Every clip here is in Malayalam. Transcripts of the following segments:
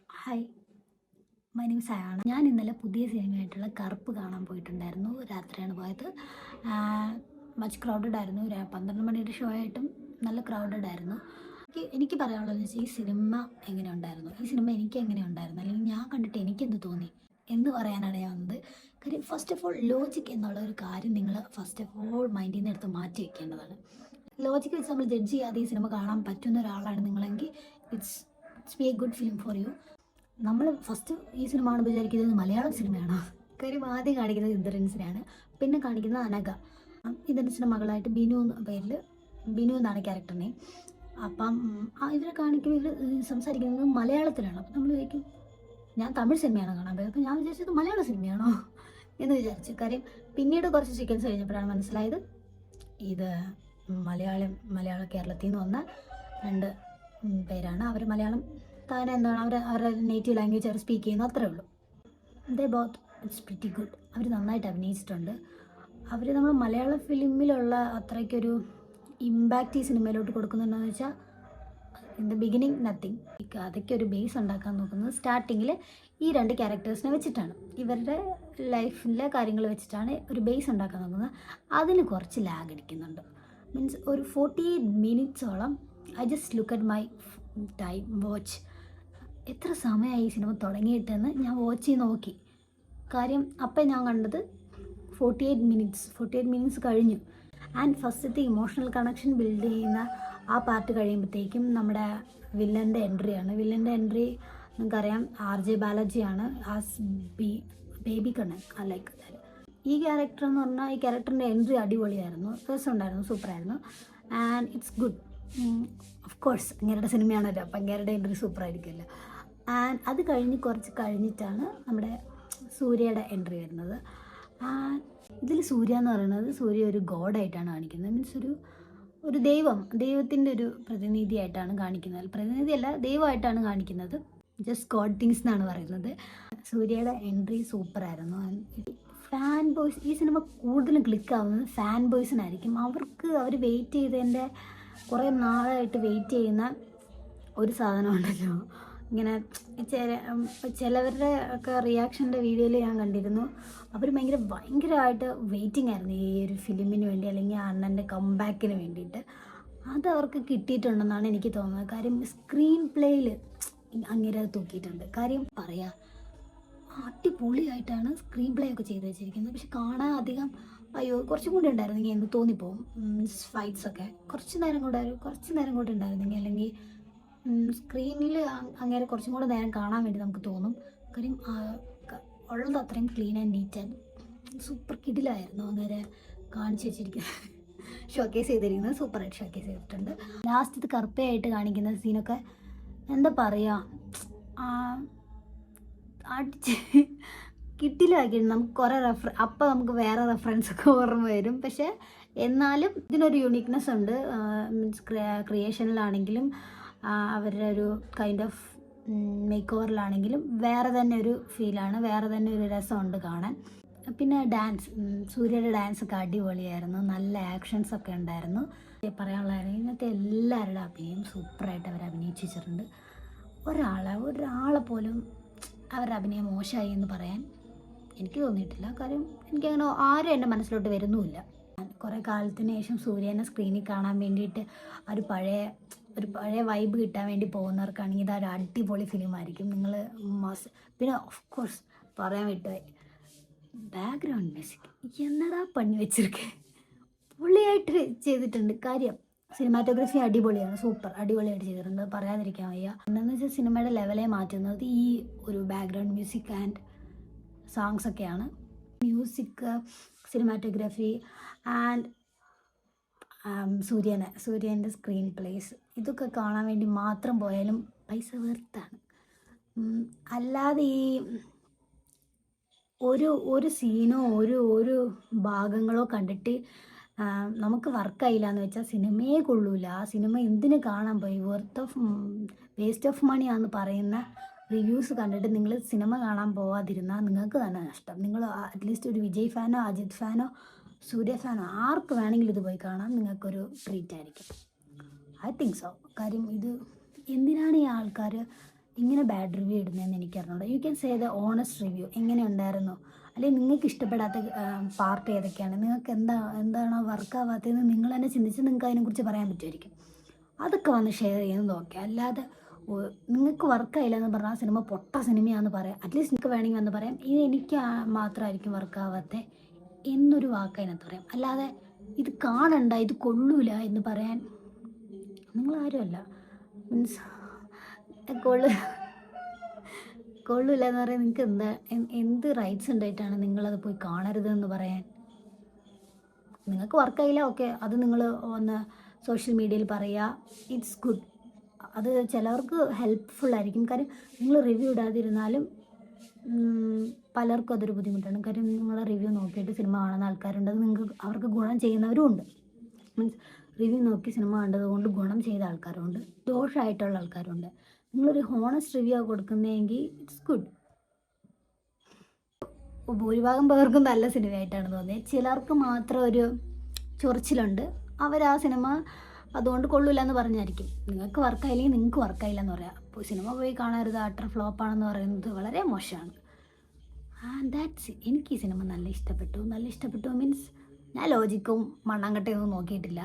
Hi, my name സയാണ്. ഞാൻ ഇന്നലെ പുതിയ സിനിമയായിട്ടുള്ള കറുപ്പ് കാണാൻ പോയിട്ടുണ്ടായിരുന്നു. രാത്രിയാണ് പോയത്. മച്ച് ക്രൗഡഡ് ആയിരുന്നു. 12 മണിയുടെ ഷോ ആയിട്ടും നല്ല ക്രൗഡഡ് ആയിരുന്നു. എനിക്ക് പറയാനുള്ളതെന്ന് വെച്ചാൽ ഈ സിനിമ എങ്ങനെ ഉണ്ടായിരുന്നു, ഈ സിനിമ എനിക്ക് എങ്ങനെ ഉണ്ടായിരുന്നു, അല്ലെങ്കിൽ ഞാൻ കണ്ടിട്ട് എനിക്കെന്ത് തോന്നി എന്ന് പറയാനാണ് ഞാൻ വന്നത്. കാര്യം ഫസ്റ്റ് ഓഫ് ഓൾ ലോജിക് എന്നുള്ള ഒരു കാര്യം നിങ്ങൾ ഫസ്റ്റ് ഓഫ് ഓൾ മൈൻഡിൽ നിന്ന് എടുത്ത് മാറ്റി വയ്ക്കേണ്ടതാണ്. ലോജിക്ക് വെച്ച് നമ്മൾ ജഡ്ജ് ചെയ്യാതെ ഈ സിനിമ കാണാൻ പറ്റുന്ന ഒരാളാണ് നിങ്ങളെങ്കിൽ it's it's be a good film for you. നമ്മൾ ഫസ്റ്റ് ഈ സിനിമ കാണുമ്പോൾ വിചാരിക്കുന്നത് മലയാളം സിനിമയാണോ. കാര്യം ആദ്യം കാണിക്കുന്നത് ഇന്ദ്രൻസിനെയാണ്, പിന്നെ കാണിക്കുന്നത് അനഘ. ഇന്ദ്രൻസിൻ്റെ മകളായിട്ട് ബിനു എന്ന പേരിൽ, ബിനു എന്നാണ് ക്യാരക്ടർ നെയിം. അപ്പം ഇവരെ കാണിക്കുമ്പോൾ ഇവർ സംസാരിക്കുന്നത് മലയാളത്തിലാണ്. അപ്പം നമ്മൾ വിചാരിക്കും ഞാൻ തമിഴ് സിനിമയാണ് കാണാൻ പോയത്, അപ്പോൾ ഞാൻ വിചാരിച്ചത് മലയാള സിനിമയാണോ എന്ന് വിചാരിച്ചു. കാര്യം പിന്നീട് കുറച്ച് സീക്വൻസ് കഴിഞ്ഞപ്പോഴാണ് മനസ്സിലായത് ഇത് മലയാള കേരളത്തിൽ നിന്ന് വന്ന രണ്ട് പേരാണ്. അവർ മലയാളം താനെ എന്താണ് അവരുടെ നേറ്റീവ് ലാംഗ്വേജ് അവർ സ്പീക്ക് ചെയ്യുന്നു, അത്രേ ഉള്ളൂ. They both it's pretty good. അവർ നന്നായിട്ട് അഭിനയിച്ചിട്ടുണ്ട്. അവർ നമ്മൾ മലയാള ഫിലിമിലുള്ള അത്രയ്ക്കൊരു ഇമ്പാക്റ്റ് ഈ സിനിമയിലോട്ട് കൊടുക്കുന്നുണ്ടെന്ന് വെച്ചാൽ ഇൻ ദ ബിഗിനിങ് നത്തിങ്. ഈ കഥയ്ക്ക് ഒരു ബേസ് ഉണ്ടാക്കാൻ നോക്കുന്നത് സ്റ്റാർട്ടിങ്ങിൽ ഈ രണ്ട് ക്യാരക്ടേഴ്സിനെ വെച്ചിട്ടാണ്, ഇവരുടെ ലൈഫിലെ കാര്യങ്ങൾ വെച്ചിട്ടാണ് ഒരു ബേസ് ഉണ്ടാക്കാൻ നോക്കുന്നത്. അതിന് കുറച്ച് ലാഗ് അടിക്കുന്നുണ്ട്. മീൻസ് ഒരു 48 മിനിറ്റ്സോളം I just look at my time watch. എത്ര സമയമായി ഈ സിനിമ തുടങ്ങിയിട്ടെന്ന് ഞാൻ വാച്ച് ചെയ്ത് നോക്കി. കാര്യം അപ്പം ഞാൻ കണ്ടത് 48 മിനിറ്റ്സ് കഴിഞ്ഞു. ആൻഡ് ഫസ്റ്റത്തെ ഇമോഷണൽ കണക്ഷൻ ബിൽഡ് ചെയ്യുന്ന ആ പാർട്ട് കഴിയുമ്പോഴത്തേക്കും നമ്മുടെ വില്ലൻ്റെ എൻട്രിയാണ്. വില്ലൻ്റെ എൻട്രി നിങ്ങൾക്കറിയാം, RJ ബാലാജിയാണ് ആസ് ബേബി കണ്ണൻ. ലൈക്ക് ഈ ക്യാരക്ടർ എന്ന് പറഞ്ഞാൽ ഈ ക്യാരക്ടറിൻ്റെ എൻട്രി അടിപൊളിയായിരുന്നു, രസമുണ്ടായിരുന്നു, സൂപ്പറായിരുന്നു. And it's good. Of course അങ്ങേരുടെ സിനിമയാണല്ലോ, അപ്പം അങ്ങേരുടെ എൻട്രി സൂപ്പറായിരിക്കുമല്ലോ. ആൻഡ് അത് കുറച്ച് കഴിഞ്ഞിട്ടാണ് നമ്മുടെ സൂര്യയുടെ എൻട്രി വരുന്നത്. ഇതിൽ സൂര്യ എന്ന് പറയുന്നത് സൂര്യ ഒരു ഗോഡായിട്ടാണ് കാണിക്കുന്നത്. മീൻസ് ഒരു ദൈവത്തിൻ്റെ ഒരു പ്രതിനിധിയായിട്ടാണ് കാണിക്കുന്നത്. പ്രതിനിധിയല്ല, ദൈവമായിട്ടാണ് കാണിക്കുന്നത്. ജസ്റ്റ് ഗോഡ് തിങ്സ് എന്നാണ് പറയുന്നത്. സൂര്യയുടെ എൻട്രി സൂപ്പറായിരുന്നു. ഫാൻ ബോയ്സ്, ഈ സിനിമ കൂടുതലും ക്ലിക്കാവുന്നത് ഫാൻ ബോയ്സിനായിരിക്കും. അവർ വെയിറ്റ് ചെയ്തതിൻ്റെ കുറേ നാളായിട്ട് വെയിറ്റ് ചെയ്യുന്ന ഒരു സാധനമുണ്ടല്ലോ. ഇങ്ങനെ ചിലവരുടെ ഒക്കെ റിയാക്ഷൻ്റെ വീഡിയോയിൽ ഞാൻ കണ്ടിരുന്നു. അവർ ഭയങ്കരമായിട്ട് വെയിറ്റിംഗ് ആയിരുന്നു ഈ ഒരു ഫിലിമിന് വേണ്ടി, അല്ലെങ്കിൽ അണ്ണൻ്റെ കംബാക്കിന് വേണ്ടിയിട്ട്. അതവർക്ക് കിട്ടിയിട്ടുണ്ടെന്നാണ് എനിക്ക് തോന്നുന്നത്. കാര്യം സ്ക്രീൻ പ്ലേയിൽ അങ്ങനെ തൂക്കിയിട്ടുണ്ട്. കാര്യം പറയാം, അടിപൊളിയായിട്ടാണ് സ്ക്രീൻ പ്ലേ ഒക്കെ ചെയ്ത് വെച്ചിരിക്കുന്നത്. പക്ഷെ കാണാൻ അധികം കുറച്ചും കൂടി ഉണ്ടായിരുന്നെങ്കിൽ എന്ത് തോന്നിപ്പോവും. ഫൈറ്റ്സൊക്കെ കുറച്ച് നേരം കൂടെ ഉണ്ടായിരുന്നെങ്കിൽ, അല്ലെങ്കിൽ സ്ക്രീനിൽ അങ്ങനെ കുറച്ചും കൂടെ നേരം കാണാൻ വേണ്ടി നമുക്ക് തോന്നും. കാര്യം ഉള്ളത് അത്രയും clean and neat and super കിടിലായിരുന്നു അങ്ങനെ കാണിച്ചു വെച്ചിരിക്കുന്നത്. ഷോക്കേസ് ചെയ്തിരിക്കുന്നത് സൂപ്പറായിട്ട് ഷോക്കേസ് ചെയ്തിട്ടുണ്ട്. ലാസ്റ്റ് ഇത് കറുപ്പയായിട്ട് കാണിക്കുന്ന സീനൊക്കെ എന്താ പറയുക, അടിച്ച് കിട്ടിലാക്കിയിട്ട് നമുക്ക് കുറേ അപ്പം നമുക്ക് വേറെ റെഫറൻസൊക്കെ ഓർമ്മ വരും. പക്ഷേ എന്നാലും ഇതിനൊരു യുണീക്നെസ് ഉണ്ട്. മീൻസ് ക്രിയേഷനിലാണെങ്കിലും അവരുടെ ഒരു കൈൻഡ് ഓഫ് മേക്ക് ഓവറിലാണെങ്കിലും വേറെ തന്നെ ഒരു ഫീലാണ്, വേറെ തന്നെ ഒരു രസമുണ്ട് കാണാൻ. പിന്നെ ഡാൻസ്, സൂര്യയുടെ ഡാൻസൊക്കെ അടിപൊളിയായിരുന്നു. നല്ല ആക്ഷൻസൊക്കെ ഉണ്ടായിരുന്നു. പറയാനുള്ളതായിരുന്നു, ഇന്നത്തെ എല്ലാവരുടെ അഭിനയം സൂപ്പറായിട്ട് അവർ അഭിനയിച്ചിട്ടുണ്ട്. ഒരാളെ പോലും അവരുടെ അഭിനയം മോശമായി എന്ന് പറയാൻ എനിക്ക് തോന്നിയിട്ടില്ല. കാര്യം എനിക്കങ്ങനെ ആരും എൻ്റെ മനസ്സിലോട്ട് വരുന്നുമില്ല. കുറേ കാലത്തിന് ശേഷം സൂര്യനെ സ്ക്രീനിൽ കാണാൻ വേണ്ടിയിട്ട് ഒരു പഴയ വൈബ് കിട്ടാൻ വേണ്ടി പോകുന്നവർക്കാണെങ്കിൽ ഇതൊരു അടിപൊളി ഫിലിമായിരിക്കും. നിങ്ങൾ പിന്നെ ഓഫ് കോഴ്സ് പറയാൻ വിട്ടുപോയി, ബാക്ക്ഗ്രൗണ്ട് മ്യൂസിക് എന്നടാ പണി വെച്ചിരിക്കെ, പൊള്ളിയായിട്ട് ചെയ്തിട്ടുണ്ട്. കാര്യം സിനിമാറ്റോഗ്രഫി അടിപൊളിയാണ്, സൂപ്പർ അടിപൊളിയായിട്ട് ചെയ്തിട്ടുണ്ട്, പറയാതിരിക്കാൻ വയ്യ. എന്താണെന്ന് വെച്ചാൽ സിനിമയുടെ ലെവലെ മാറ്റുന്നത് ഈ ഒരു ബാക്ക്ഗ്രൗണ്ട് മ്യൂസിക് ആൻഡ് സോങ്സ് ഒക്കെയാണ്. മ്യൂസിക്, സിനിമാറ്റോഗ്രഫി ആൻഡ് സൂര്യൻ്റെ സ്ക്രീൻ പ്ലേസ്, ഇതൊക്കെ കാണാൻ വേണ്ടി മാത്രം പോയാലും പൈസ വെർത്താണ്. അല്ലാതെ ഈ ഒരു സീനോ ഒരു ഭാഗങ്ങളോ കണ്ടിട്ട് നമുക്ക് വർക്കായില്ല എന്ന് വെച്ചാൽ സിനിമയെ കൊള്ളൂല. ആ സിനിമ എന്തിനു കാണാൻ പോയി, വേസ്റ്റ് ഓഫ് മണിയാണെന്ന് പറയുന്ന റിവ്യൂസ് കണ്ടിട്ട് നിങ്ങൾ സിനിമ കാണാൻ പോവാതിരുന്നാൽ നിങ്ങൾക്ക് തന്നെ നഷ്ടം. നിങ്ങൾ അറ്റ്ലീസ്റ്റ് ഒരു വിജയ് ഫാനോ അജിത് ഫാനോ സൂര്യ ഫാനോ ആർക്ക് വേണമെങ്കിലും ഇത് പോയി കാണാം, നിങ്ങൾക്കൊരു ട്രീറ്റ് ആയിരിക്കും. I think so. കാര്യം ഇത് എന്തിനാണ് ഈ ആൾക്കാർ ഇങ്ങനെ ബാഡ് റിവ്യൂ ഇടുന്നതെന്ന് എനിക്കറിഞ്ഞൂടാ. You can say the honest review. എങ്ങനെ ഉണ്ടായിരുന്നു, അല്ലെങ്കിൽ നിങ്ങൾക്ക് ഇഷ്ടപ്പെടാത്ത പാർട്ട് ഏതൊക്കെയാണ്, നിങ്ങൾക്ക് എന്താണോ വർക്കാവാത്തതെന്ന് നിങ്ങൾ തന്നെ ചിന്തിച്ച് നിങ്ങൾക്ക് അതിനെക്കുറിച്ച് പറയാൻ പറ്റുമായിരിക്കും. അതൊക്കെ വന്ന് ഷെയർ ചെയ്യുന്നത് ഓക്കെ. അല്ലാതെ നിങ്ങൾക്ക് വർക്കായില്ല എന്ന് പറഞ്ഞാൽ ആ സിനിമ പൊട്ട സിനിമയാണെന്ന് പറയാം. അറ്റ്ലീസ്റ്റ് നിങ്ങൾക്ക് വേണമെങ്കിൽ വന്ന് പറയാം ഇത് എനിക്ക് മാത്രമായിരിക്കും വർക്കാവാത്തത് എന്നൊരു വാക്ക് അതിനകത്ത് പറയാം. അല്ലാതെ ഇത് കാണണ്ട, ഇത് കൊള്ളൂല എന്ന് പറയാൻ നിങ്ങളാരുമല്ല. മീൻസ് കൊള്ളൂല എന്ന് പറയാൻ നിങ്ങൾക്ക് എന്ത് റൈറ്റ്സ് ഉണ്ടായിട്ടാണ് നിങ്ങളത് പോയി കാണരുതെന്ന് പറയാൻ? നിങ്ങൾക്ക് വർക്കായില്ല, ഓക്കെ, അത് നിങ്ങൾ ഒന്ന് സോഷ്യൽ മീഡിയയിൽ പറയുക, ഇറ്റ്സ് ഗുഡ്. അത് ചിലവർക്ക് ഹെൽപ്ഫുൾ ആയിരിക്കും. കാര്യം നിങ്ങൾ റിവ്യൂ ഇടാതിരുന്നാലും പലർക്കും അതൊരു ബുദ്ധിമുട്ടാണ്. കാര്യം നിങ്ങളെ റിവ്യൂ നോക്കിയിട്ട് സിനിമ കാണുന്ന ആൾക്കാരുണ്ട്, അത് നിങ്ങൾക്ക് അവർക്ക് ഗുണം ചെയ്യുന്നവരും ഉണ്ട്. മീൻസ് റിവ്യൂ നോക്കി സിനിമ കണ്ടതുകൊണ്ട് ഗുണം ചെയ്ത ആൾക്കാരുണ്ട്, ദോഷമായിട്ടുള്ള ആൾക്കാരുണ്ട്. നിങ്ങളൊരു ഹോണസ്റ്റ് റിവ്യൂ കൊടുക്കുന്നതെങ്കിൽ ഇറ്റ്സ് ഗുഡ്. ഭൂരിഭാഗം പേർക്കും നല്ല സിനിമയായിട്ടാണ് തോന്നിയത്. ചിലർക്ക് മാത്രം ഒരു ചൊറിച്ചിലുണ്ട്, അവർ ആ സിനിമ അതുകൊണ്ട് കൊള്ളില്ല എന്ന് പറഞ്ഞായിരിക്കും. നിങ്ങൾക്ക് വർക്കായില്ലെങ്കിൽ നിങ്ങൾക്ക് വർക്കായില്ല എന്ന് പറയാം. അപ്പോൾ സിനിമ പോയി കാണരുത്, അട്ടർ ഫ്ലോപ്പാണെന്ന് പറയുന്നത് വളരെ മോശമാണ്. ദാറ്റ്സ് എനിക്ക് ഈ സിനിമ നല്ല ഇഷ്ടപ്പെട്ടു മീൻസ് ഞാൻ ലോജിക്കും മണ്ണാങ്കട്ടയൊന്നും നോക്കിയിട്ടില്ല.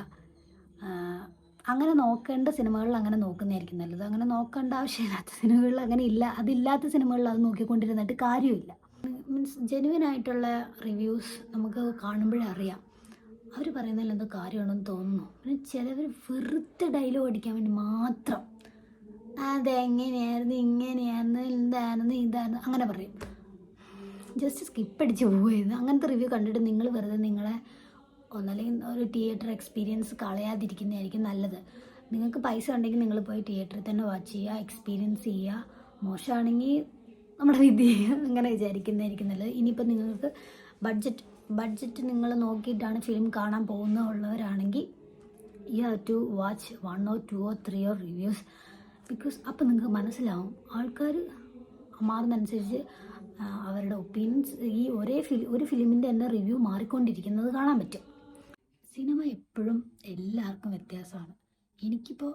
അങ്ങനെ നോക്കേണ്ട സിനിമകളിൽ അങ്ങനെ നോക്കുന്നതായിരിക്കും നല്ലത്. അങ്ങനെ നോക്കേണ്ട ആവശ്യമില്ലാത്ത സിനിമകളിൽ അങ്ങനെ ഇല്ല, അതില്ലാത്ത സിനിമകളിൽ അത് നോക്കിക്കൊണ്ടിരുന്നിട്ട് കാര്യമില്ല. മീൻസ് ജെനുവിൻ ആയിട്ടുള്ള റിവ്യൂസ് നമുക്ക് കാണുമ്പോഴേ അറിയാം അവർ പറയുന്നതിൽ എന്തോ കാര്യമാണെന്ന് തോന്നുന്നു. പിന്നെ ചിലവർ വെറുതെ ഡയലോഗ് അടിക്കാൻ വേണ്ടി മാത്രം അതെങ്ങനെയായിരുന്നു, ഇങ്ങനെയായിരുന്നു, എന്തായിരുന്നു, ഇതായിരുന്നു അങ്ങനെ പറയും. ജസ്റ്റ് സ്കിപ്പ് അടിച്ച് പോവുമായിരുന്നു. അങ്ങനത്തെ റിവ്യൂ കണ്ടിട്ട് നിങ്ങൾ വെറുതെ നിങ്ങളെ ഒന്നല്ലെങ്കിൽ ഒരു തിയേറ്റർ എക്സ്പീരിയൻസ് കളയാതിരിക്കുന്നതായിരിക്കും നല്ലത്. നിങ്ങൾക്ക് പൈസ ഉണ്ടെങ്കിൽ നിങ്ങൾ പോയി തിയേറ്ററിൽ തന്നെ വാച്ച് ചെയ്യുക, എക്സ്പീരിയൻസ് ചെയ്യുക. മോശമാണെങ്കിൽ നമ്മുടെ വിധി അങ്ങനെ വിചാരിക്കുന്നതായിരിക്കും നല്ലത്. ഇനിയിപ്പോൾ നിങ്ങൾക്ക് ബഡ്ജറ്റ് നിങ്ങൾ നോക്കിയിട്ടാണ് ഫിലിം കാണാൻ പോകുന്നവരാണെങ്കിൽ you have to watch 1 or 2 or 3 reviews. Because അപ്പോൾ നിങ്ങൾക്ക് മനസ്സിലാവും ആൾക്കാർ മാറുന്നതനുസരിച്ച് അവരുടെ ഒപ്പീനിയൻസ് ഈ ഒരു ഫിലിമിൻ്റെ തന്നെ റിവ്യൂ മാറിക്കൊണ്ടിരിക്കുന്നത് കാണാൻ പറ്റും. സിനിമ എപ്പോഴും എല്ലാവർക്കും വ്യത്യാസമാണ്. എനിക്കിപ്പോൾ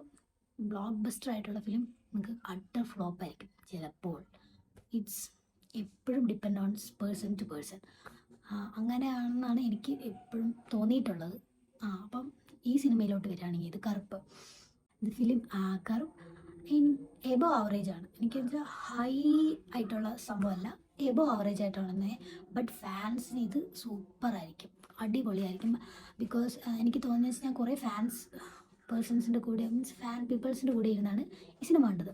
ബ്ലോക്ക് ബസ്റ്റർ ആയിട്ടുള്ള ഫിലിം നിങ്ങൾക്ക് അട്ടർ ഫ്ലോപ്പ് ആയിരിക്കും ചിലപ്പോൾ. ഇറ്റ്സ് എപ്പോഴും depend on person to person. അങ്ങനെയാണെന്നാണ് എനിക്ക് എപ്പോഴും തോന്നിയിട്ടുള്ളത്. അപ്പം ഈ സിനിമയിലോട്ട് വരികയാണെങ്കിൽ ഇത് കറുപ്പ്, ഇത് ഫിലിം കറുപ്പ് എബോ ആവറേജ് ആണ്. എനിക്ക് വെച്ചാൽ ഹൈ ആയിട്ടുള്ള സംഭവമല്ല, എബോ ആവറേജ് ആയിട്ടുള്ളത്. ബട്ട് ഫാൻസിന് ഇത് സൂപ്പറായിരിക്കും, അടിപൊളിയായിരിക്കും. ബിക്കോസ് എനിക്ക് തോന്നുന്നത് വെച്ചാൽ ഞാൻ കുറേ പേഴ്സൺസിൻ്റെ കൂടെ മീൻസ് ഫാൻ പീപ്പിൾസിൻ്റെ കൂടെ ഇരുന്നാണ് ഈ സിനിമ കണ്ടത്.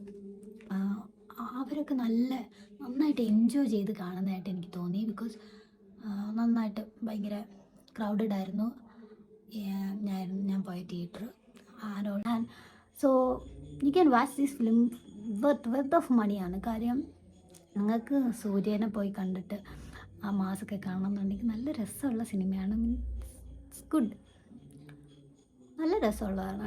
അവരൊക്കെ നന്നായിട്ട് എൻജോയ് ചെയ്ത് കാണുന്നതായിട്ട് എനിക്ക് തോന്നി. ബിക്കോസ് നന്നായിട്ട് ഭയങ്കര ക്രൗഡഡ് ആയിരുന്നു ഞാൻ പോയ theatre. And so you can watch this film worth of മണിയാണ്. കാര്യം നിങ്ങൾക്ക് സൂര്യനെ പോയി കണ്ടിട്ട് ആ മാസമൊക്കെ കാണണമെന്നുണ്ടെങ്കിൽ നല്ല രസമുള്ള സിനിമയാണ്. മീൻസ് ഗുഡ്, നല്ല രസമുള്ളതാണ്.